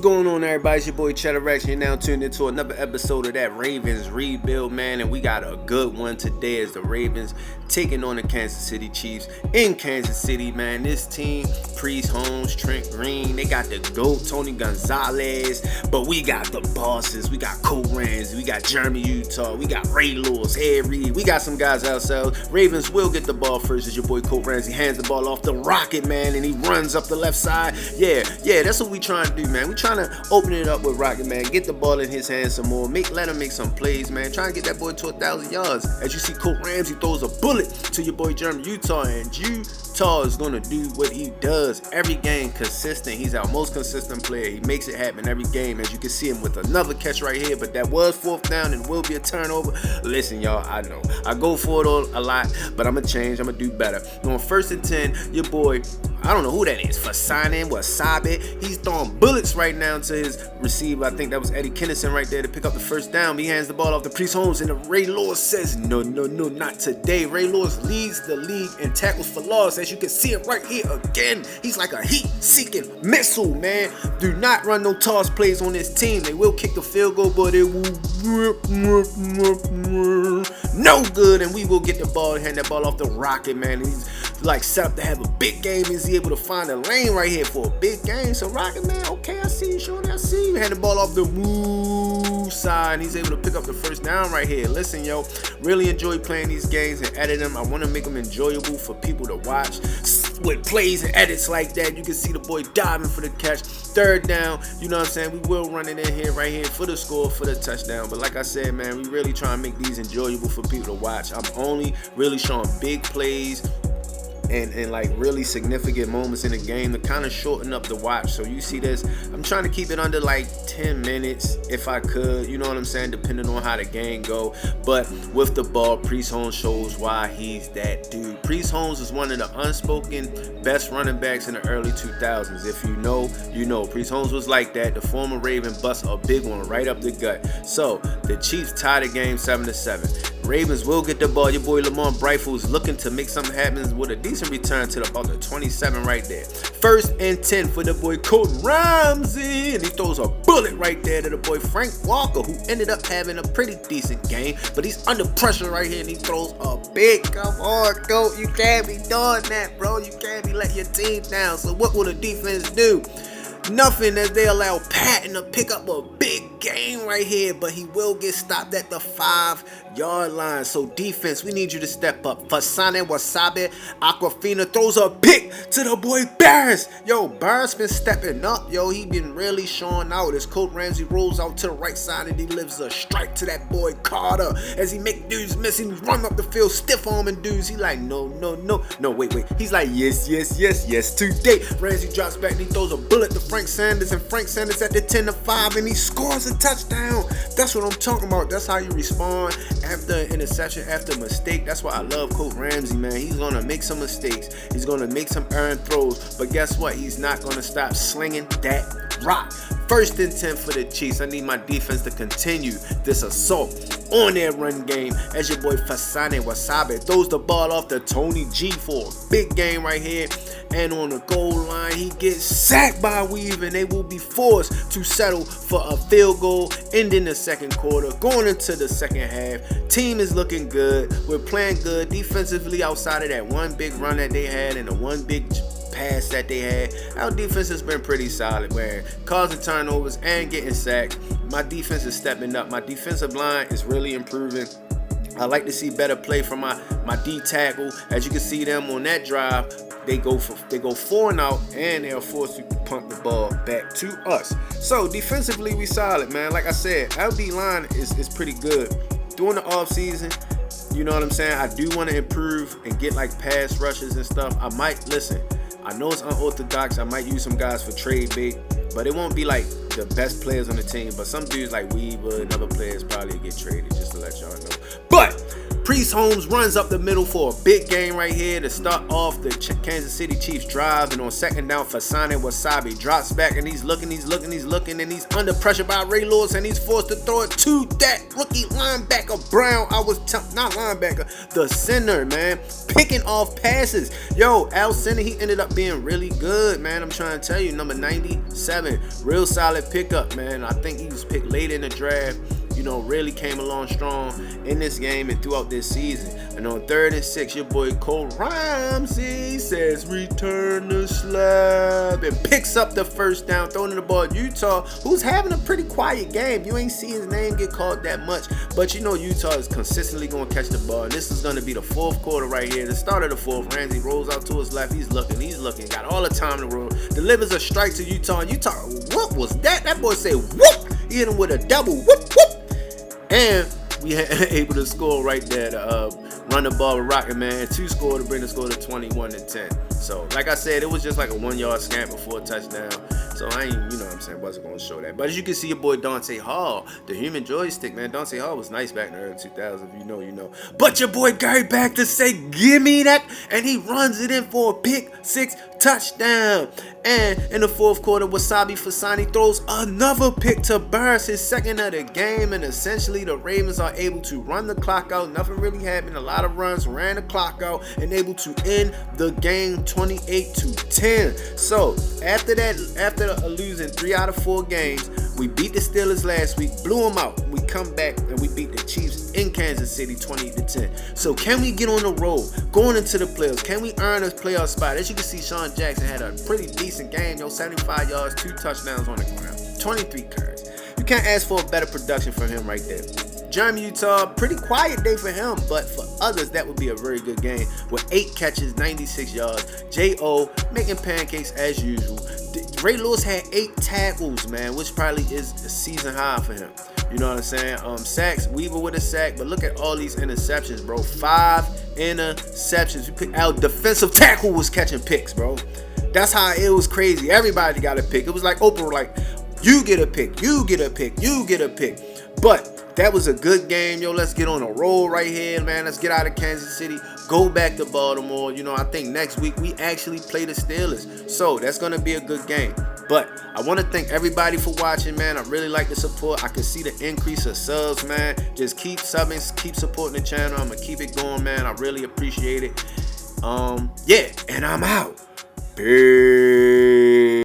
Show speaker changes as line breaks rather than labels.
going on, everybody? It's your boy Cheddar Rex. You're now tuned into another episode of that Ravens rebuild, man. And we got a good one today as the Ravens taking on the Kansas City Chiefs in Kansas City, man. This team, Priest Holmes, Trent Green, they got the GOAT, Tony Gonzalez. But we got the bosses. We got Cole Ramsey. We got Jeremy Utah. We got Ray Lewis, Ed Reed. We got some guys ourselves. Ravens will get the ball first as your boy Cole Ramsey hands the ball off the Rocket, man. And he runs up the left side. Yeah, that's what we trying to do, man. We trying to open it up with Rocket, man. Get the ball in his hands some more. Let him make some plays, man. Trying to get that boy to 1,000 yards. As you see, Cole Ramsey throws a bullet to your boy Jeremy Utah, and Utah is going to do what he does every game, consistent. He's our most consistent player. He makes it happen every game. As you can see him with another catch right here, but that was fourth down and will be a turnover. Listen, y'all, I know I go for it a lot, but I'm going to change. I'm going to do better. On 1st and 10, your boy, I don't know who that is, Fasane Wasabi. He's throwing bullets right now to his receiver. I think that was Eddie Kennison right there to pick up the first down. He hands the ball off to Priest Holmes, and Ray Lewis says, no, not today. Ray Lewis leads the league in tackles for loss. As you can see it right here again, he's like a heat-seeking missile, man. Do not run no toss plays on this team. They will kick the field goal, but it will no good, and we will get the ball and hand that ball off the Rocket, man. He's like set up to have a big game. Is he able to find a lane right here for a big game? So Rocket, man, okay, I see you, Sean. I see you. Hand the ball off the side, and he's able to pick up the first down right here. Listen, yo, really enjoy playing these games and edit them. I want to make them enjoyable for people to watch. With plays and edits like that, you can see the boy diving for the catch. 3rd down, you know what I'm saying? We will run it in here right here for the score, for the touchdown. But like I said, man, we really try and make these enjoyable for people to watch. I'm only really showing big plays and like really significant moments in the game to kind of shorten up the watch. So you see this, I'm trying to keep it under like 10 minutes if I could, you know what I'm saying, depending on how the game go. But with the ball, Priest Holmes shows why he's that dude. Priest Holmes is one of the unspoken best running backs in the early 2000s. If you know, you know. Priest Holmes was like that. The former Raven bust a big one right up the gut. So the Chiefs tie the game 7-7. Ravens will get the ball. Your boy Lamar Brightful is looking to make something happen with a decent return to about the 27 right there. 1st and 10 for the boy Cole Ramsey, and he throws a bullet right there to the boy Frank Walker, who ended up having a pretty decent game, but he's under pressure right here, and he throws a big, come on, GOAT, you can't be doing that, bro. You can't be letting your team down. So what will the defense do? Nothing, as they allow Patton to pick up a big game right here, but he will get stopped at the 5-yard line. So defense, we need you to step up. Fasane Wasabi Aquafina throws a pick to the boy Barris. Yo, Barris been stepping up. Yo, he been really showing out as Cole Ramsey rolls out to the right side and he delivers a strike to that boy Carter. As he make dudes miss, he run up the field, stiff arming dudes. He like, no, wait. He's like, yes, today. Ramsey drops back and he throws a bullet to Frank Sanders, and Frank Sanders at the 10-5, and he scores a touchdown. That's what I'm talking about. That's how you respond after an interception, after a mistake. That's why I love Cole Ramsey, man. He's going to make some mistakes. He's going to make some errant throws, but guess what? He's not going to stop slinging that rock. 1st and 10 for the Chiefs. I need my defense to continue this assault on their run game as your boy Fasane Wasabi throws the ball off to Tony G for a big game right here. And on the goal line, he gets sacked by Weave, and they will be forced to settle for a field goal ending the 2nd quarter, going into the 2nd half. Team is looking good. We're playing good defensively outside of that one big run that they had and the one big pass that they had. Our defense has been pretty solid, where causing turnovers and getting sacked. My defense is stepping up. My defensive line is really improving. I like to see better play from my D tackle. As you can see them on that drive, they go 4 and out, and they are forced to punt the ball back to us. So defensively, we solid, man. Like I said, our D line is pretty good. During the off season, you know what I'm saying, I do want to improve and get like pass rushes and stuff. I might listen. I know it's unorthodox. I might use some guys for trade bait, but it won't be like the best players on the team. But some dudes like Weaver and other players probably get traded, just to let y'all know. But Priest Holmes runs up the middle for a big game right here to start off the Kansas City Chiefs drive. And on second down, Fasani Wasabi drops back and he's looking, and he's under pressure by Ray Lewis, and he's forced to throw it to that rookie linebacker Brown. Not linebacker, the center, man, picking off passes. Yo, Al Center, he ended up being really good, man. I'm trying to tell you, number 97, real solid pickup, man. I think he was picked late in the draft. You know, really came along strong in this game and throughout this season. And on 3rd and 6, your boy Cole Ramsey says, return the slab, and picks up the first down, throwing the ball at Utah, who's having a pretty quiet game. You ain't see his name get called that much, but you know Utah is consistently going to catch the ball. And this is going to be the 4th quarter right here. The start of the 4th, Ramsey rolls out to his left. He's looking, got all the time in the world, delivers a strike to Utah. And Utah, what was that? That boy said, whoop! He hit him with a double whoop, whoop. And we able to score right there to run the ball with Rocket Man. 2 score to bring the score to 21-10. So, like I said, it was just like a 1-yard scamp before a touchdown. So, I ain't, you know what I'm saying, wasn't going to show that. But as you can see, your boy Dante Hall, the human joystick, man. Dante Hall was nice back in the early 2000s. If you know, you know. But your boy Gary back to say, give me that. And he runs it in for a pick 6 touchdown. And in the 4th quarter, Wasabi Fasani throws another pick to Burns, his 2nd of the game. And essentially, the Ravens are able to run the clock out. Nothing really happened. A lot of runs, ran the clock out, and able to end the game 28-10. So, after losing 3 out of 4 games, we beat the Steelers last week, blew them out. We come back and we beat the Chiefs in Kansas City 20-10. So can we get on the road going into the playoffs? Can we earn a playoff spot? As you can see, Sean Jackson had a pretty decent game. 75 yards, 2 touchdowns on the ground, 23 carries. You can't ask for a better production from him right there. Jeremy Utah, pretty quiet day for him, but for others, that would be a very good game with 8 catches, 96 yards. J.O. making pancakes as usual. Ray Lewis had 8 tackles, man, which probably is a season high for him. You know what I'm saying? Sacks, Weaver with a sack, but look at all these interceptions, bro. 5 interceptions. Our defensive tackle was catching picks, bro. That's how it was crazy. Everybody got a pick. It was like Oprah, like, you get a pick, you get a pick, you get a pick. But that was a good game, yo. Let's get on a roll right here, man. Let's get out of Kansas City, go back to Baltimore. You know, I think next week we actually play the Steelers. So that's going to be a good game. But I want to thank everybody for watching, man. I really like the support. I can see the increase of subs, man. Just keep subbing, keep supporting the channel. I'm going to keep it going, man. I really appreciate it. Yeah, and I'm out. Peace.